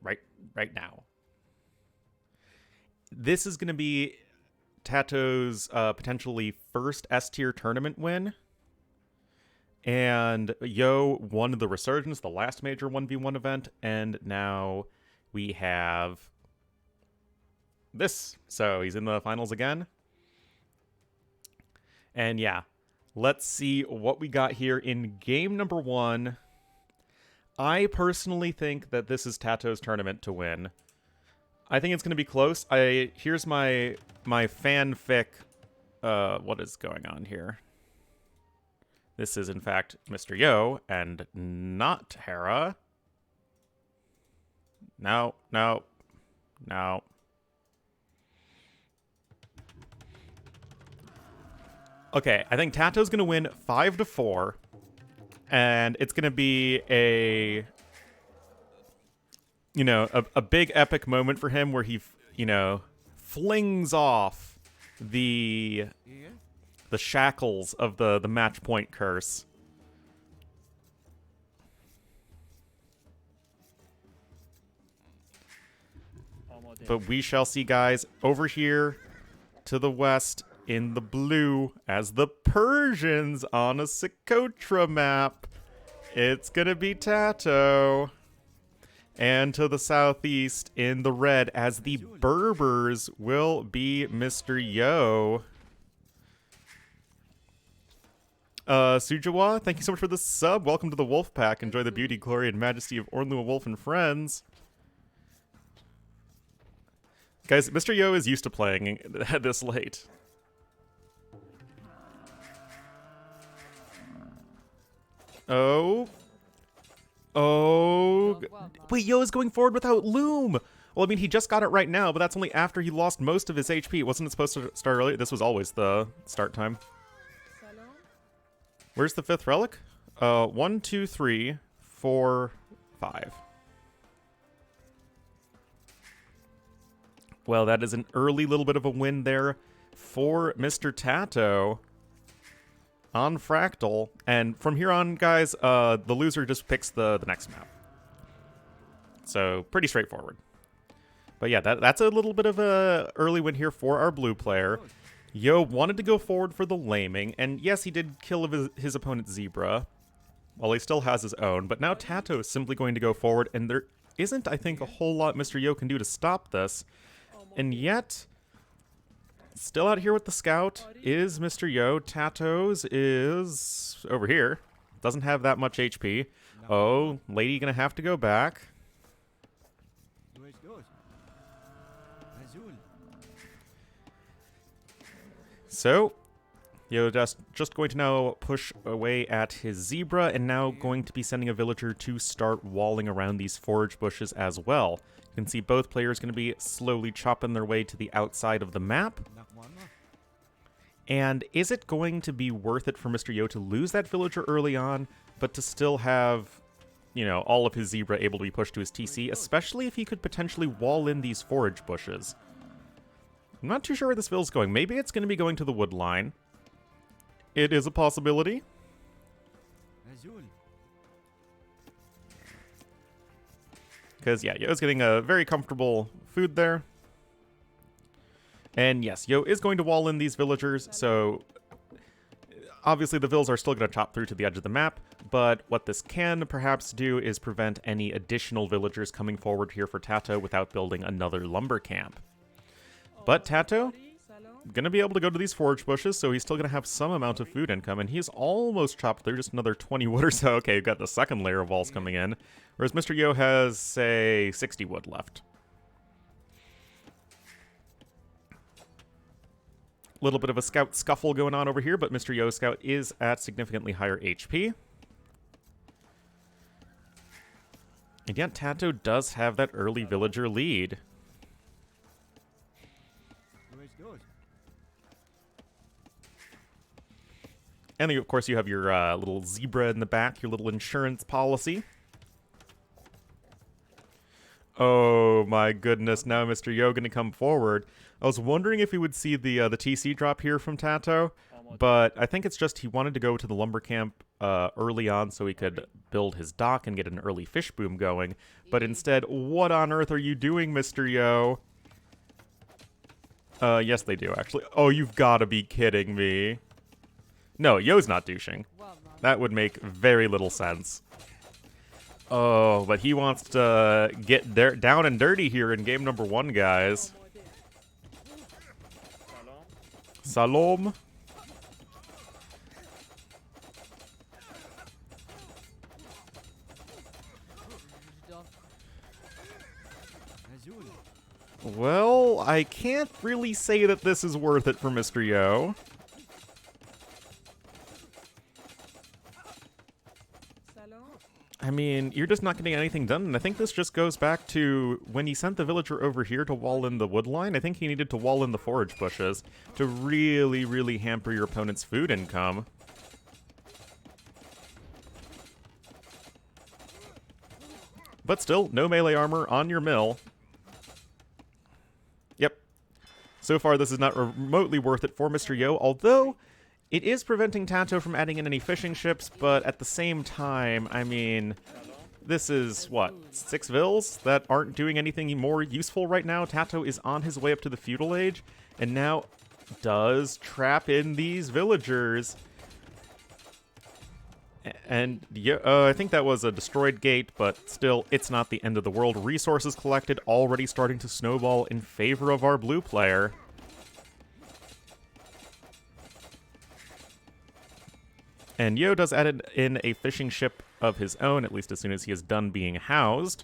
right now. This is going to be TaToH's potentially first S-tier tournament win. And Yo won the Resurgence, the last major 1v1 event, and now we have this. So he's in the finals again. And yeah, let's see what we got here in game number 1. I personally think that this is TaToH's tournament to win. I think it's going to be close. Here's my fanfic. What is going on here? This is, in fact, MrYo and not Hera. No. Okay, I think TaToH's going to win 5-4. And it's going to be a big epic moment for him where he, flings off the shackles of the match point curse. But we shall see, guys, over here to the west in the blue as the Persians on a Socotra map. It's gonna be TaToH. And to the southeast in the red as the Berbers will be MrYo. Sujawa, thank you so much for the sub. Welcome to the Wolf Pack. Enjoy the beauty, glory, and majesty of Ornlu, a wolf, and friends. Guys, MrYo is used to playing this late. Oh. Wait, Yo is going forward without Loom. Well, I mean, he just got it right now, but that's only after he lost most of his HP. Wasn't it supposed to start earlier? This was always the start time. Where's the 5th relic? 1, 2, 3, 4, 5. Well, that is an early little bit of a win there for Mr. TaToH on Fractal. And from here on, guys, the loser just picks the next map. So, pretty straightforward. But yeah, that's a little bit of a early win here for our blue player. Yo wanted to go forward for the laming, and yes, he did kill his opponent Zebra, while he still has his own, but now TaToH is simply going to go forward, and there isn't, I think, a whole lot MrYo can do to stop this. And yet, still out here with the scout is MrYo. TaToH's is over here. Doesn't have that much HP. Oh, lady gonna have to go back. So, Yo just going to now push away at his Zebra, and now going to be sending a villager to start walling around these forage bushes as well. You can see both players going to be slowly chopping their way to the outside of the map. And is it going to be worth it for MrYo to lose that villager early on, but to still have, all of his Zebra able to be pushed to his TC, especially if he could potentially wall in these forage bushes? I'm not too sure where this vill's going. Maybe it's going to be going to the wood line. It is a possibility. Because, yeah, Yo's getting a very comfortable food there. And yes, Yo is going to wall in these villagers, so obviously the vills are still going to chop through to the edge of the map, but what this can perhaps do is prevent any additional villagers coming forward here for TaToH without building another lumber camp. But TaToH going to be able to go to these forage bushes, so he's still going to have some amount of food income, and he's almost chopped through, just another 20 wood or so. Okay, we've got the second layer of walls coming in, whereas MrYo has, say, 60 wood left. Little bit of a scout scuffle going on over here, but MrYo's scout is at significantly higher HP. And yet TaToH does have that early villager lead. And of course you have your little zebra in the back, your little insurance policy. Oh my goodness, now MrYo going to come forward. I was wondering if he would see the TC drop here from TaToH, But I think it's just he wanted to go to the lumber camp early on so he could build his dock and get an early fish boom going. But instead, what on earth are you doing, MrYo? Yes, they do, actually. Oh, you've got to be kidding me. No, Yo's not douching. That would make very little sense. Oh, but he wants to get down and dirty here in game number 1, guys. Salom. Well, I can't really say that this is worth it for MrYo. I mean, you're just not getting anything done, and I think this just goes back to when he sent the villager over here to wall in the wood line. I think he needed to wall in the forage bushes to really, really hamper your opponent's food income. But still, no melee armor on your mill. Yep. So far, this is not remotely worth it for MrYo, although it is preventing TaToH from adding in any fishing ships, but at the same time, I mean, this is, what, 6 vills that aren't doing anything more useful right now? TaToH is on his way up to the feudal age, and now does trap in these villagers. And I think that was a destroyed gate, but still, it's not the end of the world. Resources collected already starting to snowball in favor of our blue player. And Yo does add in a fishing ship of his own, at least as soon as he is done being housed.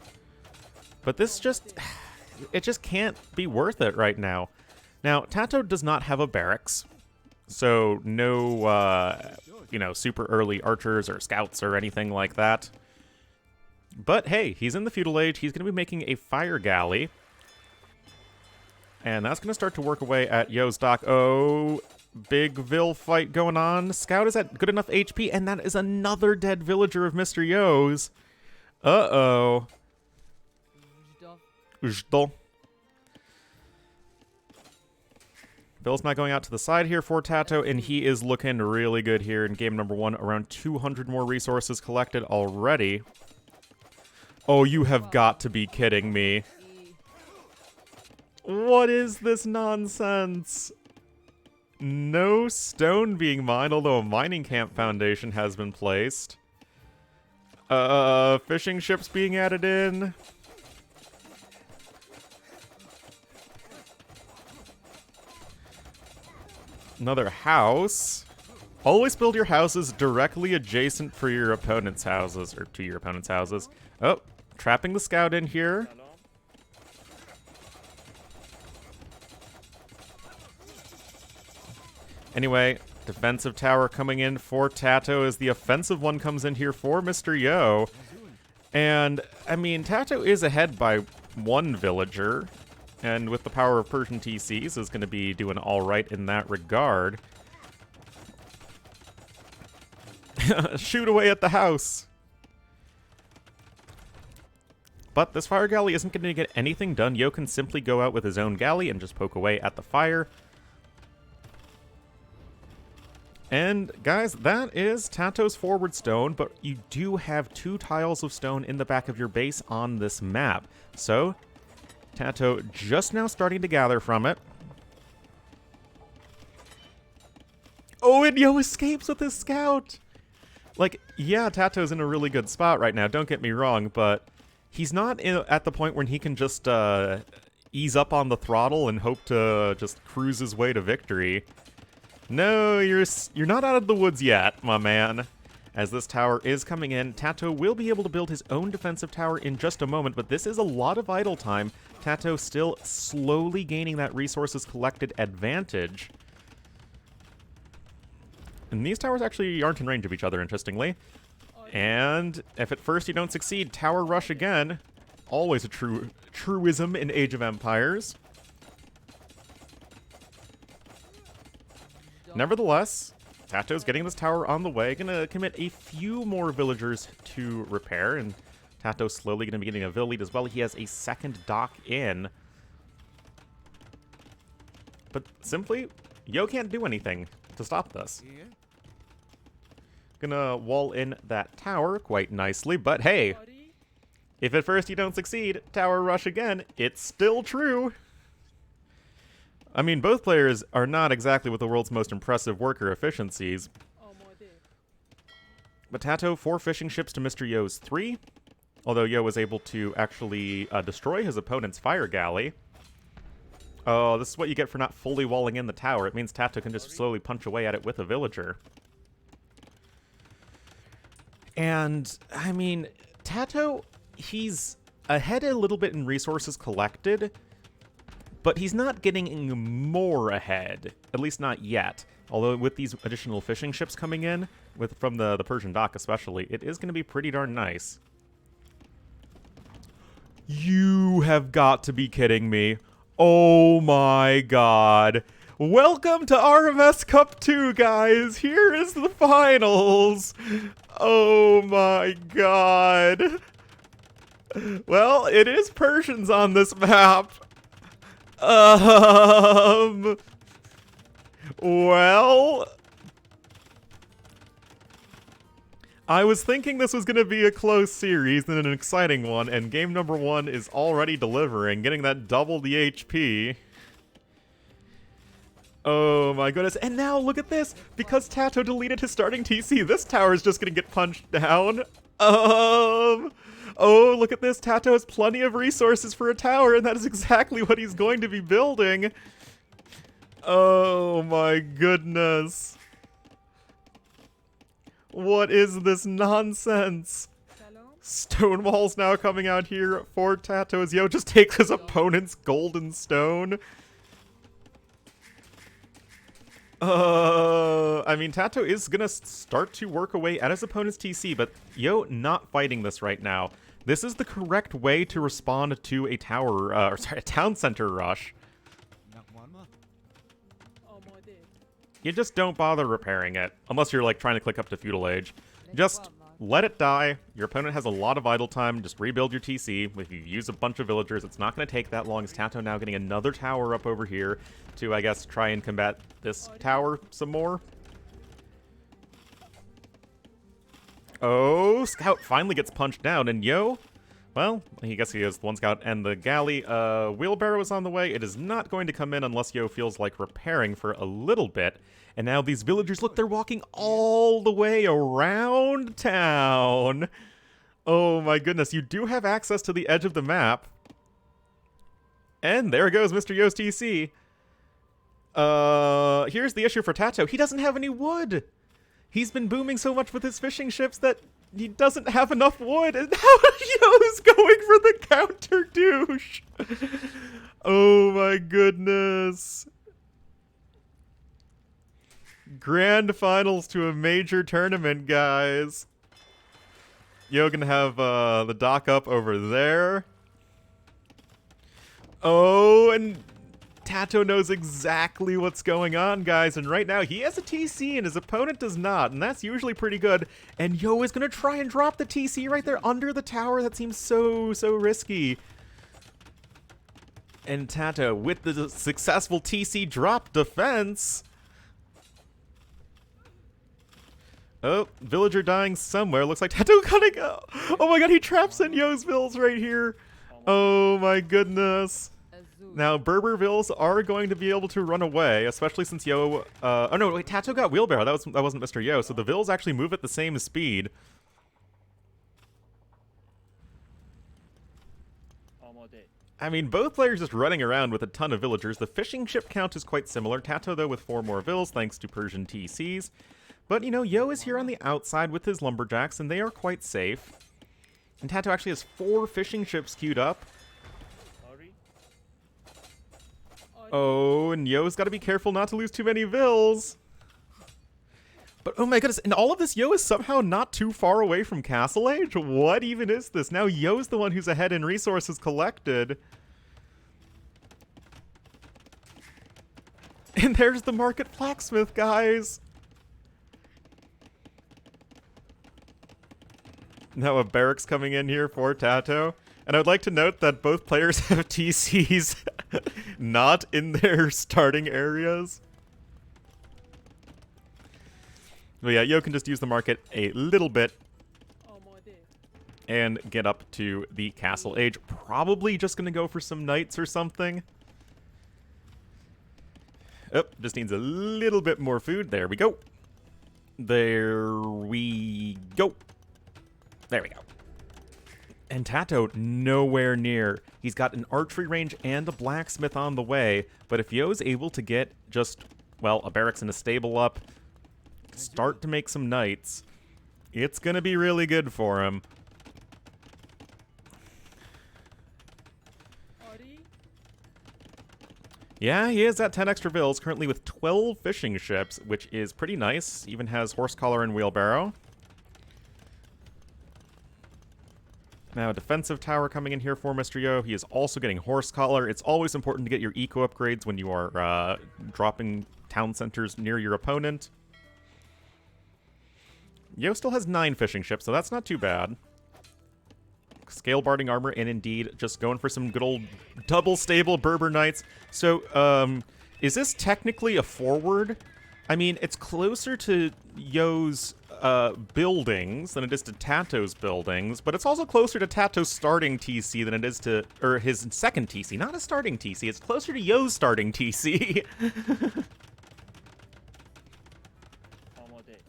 But this just... it just can't be worth it right now. Now, TaToH does not have a barracks, so no, you know, super early archers or scouts or anything like that. But hey, he's in the feudal age. He's going to be making a fire galley. And that's going to start to work away at Yo's dock. Oh... big vill fight going on. Scout is at good enough HP, and that is another dead villager of MrYo's. Uh-oh. Vill's not going out to the side here for TaToH, and he is looking really good here in game number 1. Around 200 more resources collected already. Oh, you have got to be kidding me. What is this nonsense? No stone being mined, although a mining camp foundation has been placed. Fishing ships being added in. Another house. Always build your houses directly adjacent for your opponent's houses, or to your opponent's houses. Oh, trapping the scout in here. Anyway, defensive tower coming in for TaToH as the offensive one comes in here for MrYo. And, I mean, TaToH is ahead by 1 villager, and with the power of Persian TCs is going to be doing alright in that regard. Shoot away at the house! But this fire galley isn't going to get anything done. Yo can simply go out with his own galley and just poke away at the fire. And, guys, that is TaToH's forward stone, but you do have 2 tiles of stone in the back of your base on this map. So, TaToH just now starting to gather from it. Oh, and Yo escapes with his scout! Like, yeah, TaToH's in a really good spot right now, don't get me wrong, but he's not at the point where he can just ease up on the throttle and hope to just cruise his way to victory. No, you're not out of the woods yet, my man. As this tower is coming in, TaToH will be able to build his own defensive tower in just a moment, but this is a lot of idle time. TaToH still slowly gaining that resources collected advantage. And these towers actually aren't in range of each other, interestingly. And if at first you don't succeed, tower rush again. Always a truism in Age of Empires. Nevertheless, TaToH's getting this tower on the way. Gonna commit a few more villagers to repair, and TaToH's slowly gonna be getting a vill lead as well. He has a second dock in. But simply, Yo can't do anything. to stop this. Gonna wall in that tower quite nicely, but hey, if at first you don't succeed, tower rush again, it's still true. I mean, both players are not exactly with the world's most impressive worker efficiencies. But TaToH 4 fishing ships to MrYo's 3, although Yo was able to actually destroy his opponent's fire galley. Oh, this is what you get for not fully walling in the tower. It means TaToH can just slowly punch away at it with a villager. And, I mean, TaToH, he's ahead a little bit in resources collected, but he's not getting more ahead, at least not yet. Although with these additional fishing ships coming in, from the Persian dock especially, it is going to be pretty darn nice. You have got to be kidding me. Oh my god. Welcome to RMS Cup 2, guys. Here is the finals. Oh my god. Well, it is Persians on this map. Well, I was thinking this was going to be a close series and an exciting one, and game number 1 is already delivering, getting that double the HP. Oh my goodness, and now look at this! Because TaToH deleted his starting TC, this tower is just going to get punched down. Oh, look at this, TaToH has plenty of resources for a tower, and that is exactly what he's going to be building. Oh my goodness. What is this nonsense? Stonewall's now coming out here for TaToH. Yo just takes his opponent's golden stone. I mean, TaToH is gonna start to work away at his opponent's TC, but Yo not fighting this right now. This is the correct way to respond to a tower, a town center rush. You just don't bother repairing it, unless you're like trying to click up to feudal age. Just let it die. Your opponent has a lot of idle time. Just rebuild your TC. If you use a bunch of villagers, it's not going to take that long. Is TaToH now getting another tower up over here to, I guess, try and combat this tower some more? Oh, Scout finally gets punched down, and Yo, well, I guess he has one Scout and the galley. Wheelbarrow is on the way. It is not going to come in unless Yo feels like repairing for a little bit. And now these villagers, look, they're walking all the way around town. Oh my goodness, you do have access to the edge of the map. And there goes MrYo's TC. Here's the issue for TaToH. He doesn't have any wood. He's been booming so much with his fishing ships that he doesn't have enough wood, and now Yo's going for the counter douche. Oh my goodness. Grand finals to a major tournament, guys. Yo gonna have the dock up over there. Oh, and TaToH knows exactly what's going on, guys, and right now he has a TC and his opponent does not, and that's usually pretty good. And Yo is gonna try and drop the TC right there under the tower. That seems so risky. And TaToH with the successful TC drop defense. Oh, villager dying somewhere. Looks like TaToH gonna go. Oh my god, he traps in Yo's vills right here. Oh my goodness. Now, Berber vills are going to be able to run away, especially since Yo... oh no, wait, TaToH got wheelbarrow. That wasn't MrYo, so the vills actually move at the same speed. I mean, both players just running around with a ton of villagers. The fishing ship count is quite similar. TaToH, though, with 4 more vills, thanks to Persian TCs. But, you know, Yo is here on the outside with his lumberjacks, and they are quite safe. And TaToH actually has 4 fishing ships queued up. Oh, and Yo's got to be careful not to lose too many vills. But, oh my goodness, and all of this, Yo is somehow not too far away from Castle Age? What even is this? Now Yo's the one who's ahead in resources collected. And there's the market blacksmith, guys. Now a barracks coming in here for TaToH. And I would like to note that both players have TCs not in their starting areas. But yeah, Yo can just use the market a little bit and get up to the castle age. Probably just going to go for some knights or something. Oh, just needs a little bit more food. There we go. There we go. There we go. And TaToH nowhere near. He's got an archery range and a blacksmith on the way. But if Yo's able to get just, well, a barracks and a stable up, start to make some knights, it's going to be really good for him. Yeah, he is at 10 extra vills, currently with 12 fishing ships, which is pretty nice. Even has horse collar and wheelbarrow. Now, a defensive tower coming in here for MrYo. He is also getting horse collar. It's always important to get your eco upgrades when you are dropping town centers near your opponent. Yo still has 9 fishing ships, so that's not too bad. Scale barding armor, and indeed just going for some good old double stable Berber knights. So, is this technically a forward? I mean, it's closer to Yo's buildings than it is to TaToH's buildings, but it's also closer to TaToH's starting TC than it is to, or his second TC, not a starting TC. It's closer to Yo's starting TC.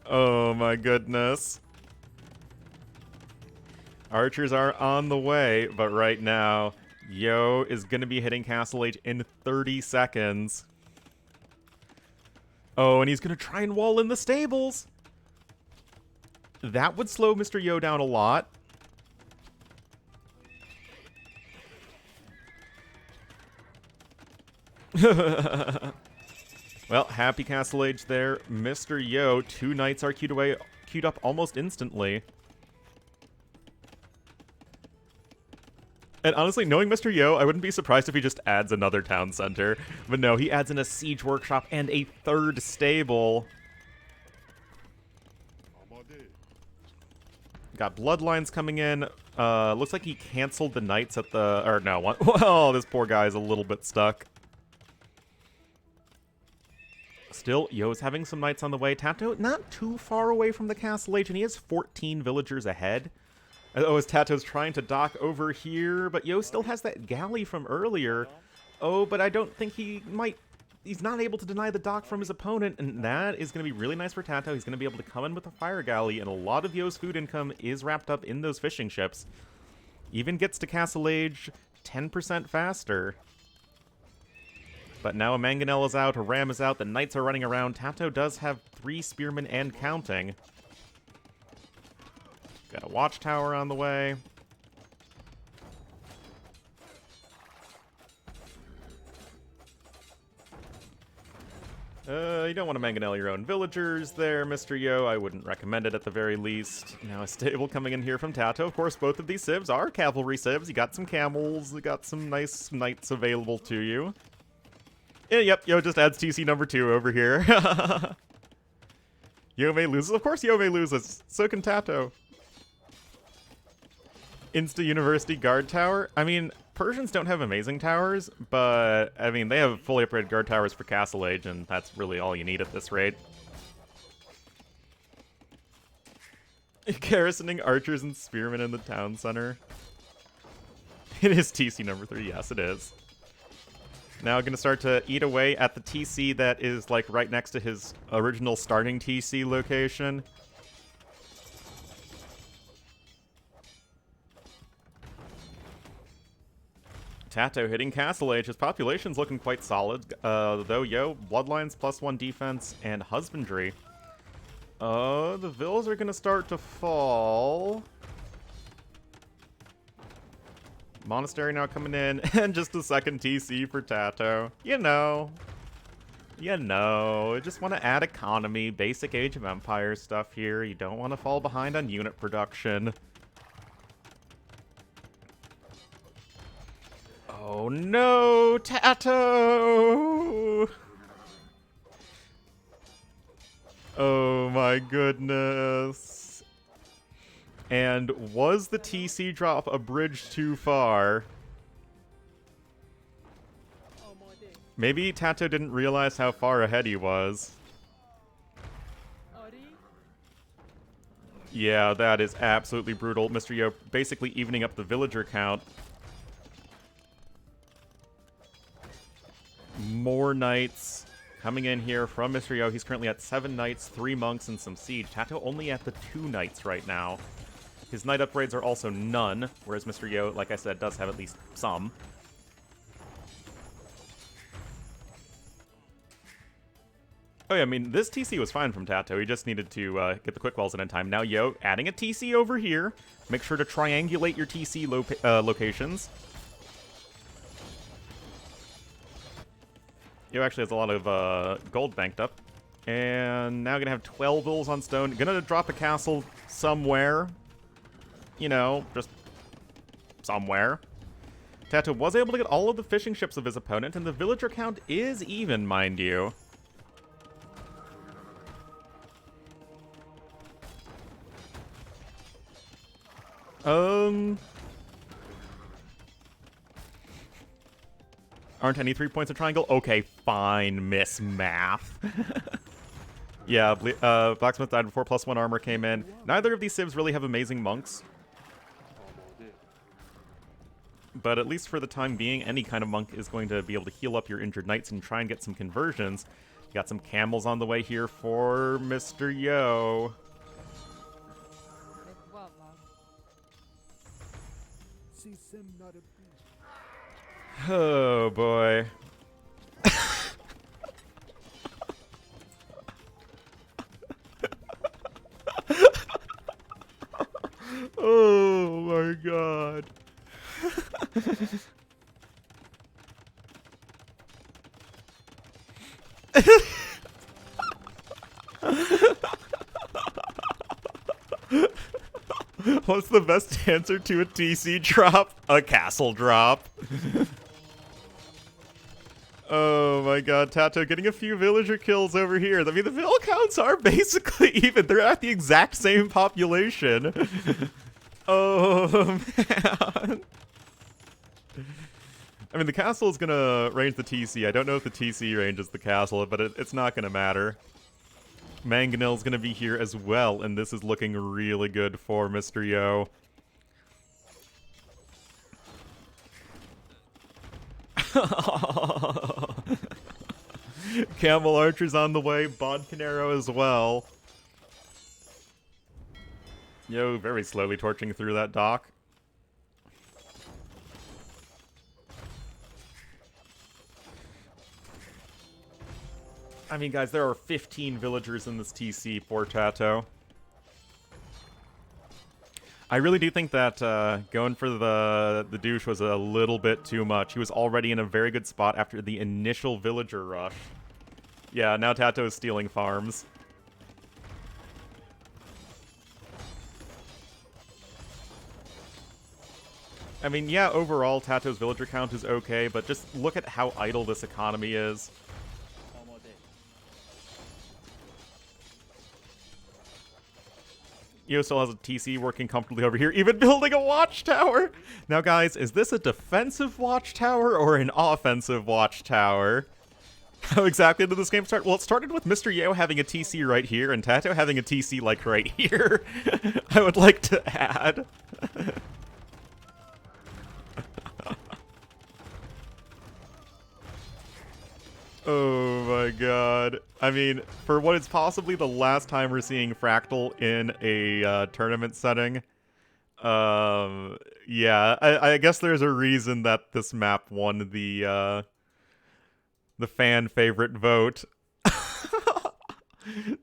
Oh my goodness. Archers are on the way, but right now, Yo is going to be hitting Castle Age in 30 seconds. Oh, and he's going to try and wall in the stables. That would slow MrYo down a lot. Well, happy Castle Age there. MrYo, 2 knights are queued up almost instantly. And honestly, knowing MrYo, I wouldn't be surprised if he just adds another town center. But no, he adds in a siege workshop and a 3rd stable. Got bloodlines coming in. Looks like he canceled the knights at the... Or no, one. Well, this poor guy is a little bit stuck. Still, Yo's having some knights on the way. TaToH not too far away from the Castle Age, and he has 14 villagers ahead. Oh, as TaToH's trying to dock over here, but Yo still has that galley from earlier. Oh, but I don't think he might... He's not able to deny the dock from his opponent, and that is going to be really nice for TaToH. He's going to be able to come in with a fire galley, and a lot of Yo's food income is wrapped up in those fishing ships. Even gets to Castle Age 10% faster. But now a mangonel is out, a ram is out, the knights are running around. TaToH does have 3 spearmen and counting. Got a watchtower on the way. You don't want to mangonel your own villagers there, MrYo. I wouldn't recommend it at the very least. Now a stable coming in here from TaToH. Of course, both of these civs are cavalry civs. You got some camels, you got some nice knights available to you. Yeah, yep, Yo just adds TC number 2 over here. Yo may loses. Of course Yo may loses. So can TaToH. Insta University Guard Tower. I mean, Persians don't have amazing towers, but, I mean, they have fully upgraded guard towers for Castle Age, and that's really all you need at this rate. Garrisoning archers and spearmen in the town center. It is TC number 3, yes it is. Now going to start to eat away at the TC that is, like, right next to his original starting TC location. TaToH hitting Castle Age. His population's looking quite solid, though, Yo, Bloodlines +1 defense and Husbandry. The vills are going to start to fall. Monastery now coming in, and just a second TC for TaToH. You know, just want to add economy, basic Age of Empires stuff here. You don't want to fall behind on unit production. Oh no, TaToH! Oh my goodness. And was the TC drop a bridge too far? Maybe TaToH didn't realize how far ahead he was. Yeah, that is absolutely brutal. MrYo basically evening up the villager count. More knights coming in here from MrYo. He's currently at 7 knights, 3 monks, and some siege. TaToH only at the 2 knights right now. His knight upgrades are also none, whereas MrYo, like I said, does have at least some. Oh yeah, I mean, this TC was fine from TaToH. He just needed to get the quick wells in time. Now, Yo, adding a TC over here. Make sure to triangulate your TC locations. Yo actually has a lot of gold banked up. And now gonna have 12 vills on stone. Gonna drop a castle somewhere. You know, just somewhere. TaToH was able to get all of the fishing ships of his opponent, and the villager count is even, mind you. Aren't any 3 points a triangle? Okay, fine, Miss Math. Yeah, Blacksmith died before +1 armor came in. Neither of these civs really have amazing monks. But at least for the time being, any kind of monk is going to be able to heal up your injured knights and try and get some conversions. You got some camels on the way here for MrYo. Oh, boy. Oh, my God. What's the best answer to a TC drop? A castle drop. Oh my god, TaToH getting a few villager kills over here. I mean, the vill counts are basically even. They're at the exact same population. Oh, man. I mean, the castle is going to range the TC. I don't know if the TC ranges the castle, but it's not going to matter. Mangonel's going to be here as well, and this is looking really good for MrYo. Camel Archer's on the way, Bodcanero as well. Yo, very slowly torching through that dock. I mean, guys, there are 15 villagers in this TC for TaToH. I really do think that going for the douche was a little bit too much. He was already in a very good spot after the initial villager rush. Yeah, now TaToH is stealing farms. I mean, yeah, overall, TaToH's villager count is okay, but just look at how idle this economy is. Yo still has a TC working comfortably over here, even building a watchtower! Now, guys, is this a defensive watchtower or an offensive watchtower? How exactly did this game start? Well, it started with MrYo having a TC right here, and TaToH having a TC, like, right here. I would like to add. Oh my god. I mean, for what is possibly the last time we're seeing Fractal in a tournament setting, yeah, I guess there's a reason that this map won the fan favorite vote.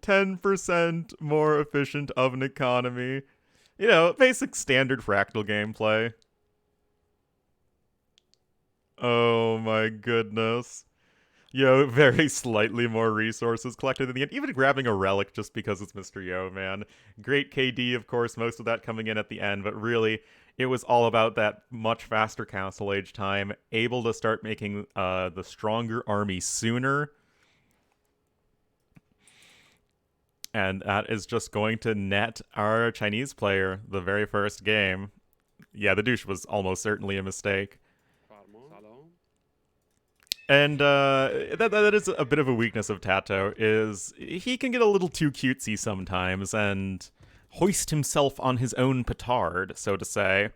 10% more efficient of an economy. You know, basic standard Fractal gameplay. Oh my goodness. Yo, very slightly more resources collected in the end. Even grabbing a relic just because it's MrYo, man. Great KD, of course, most of that coming in at the end, but really, it was all about that much faster Council Age time, able to start making the stronger army sooner. And that is just going to net our Chinese player the very first game. Yeah, the douche was almost certainly a mistake. And that is a bit of a weakness of TaToH, is he can get a little too cutesy sometimes, and hoist himself on his own petard, so to say.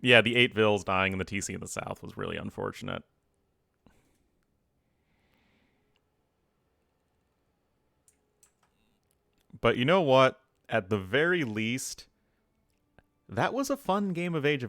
Yeah, the 8 Vills dying in the TC in the South was really unfortunate. But you know what? At the very least, that was a fun game of Age of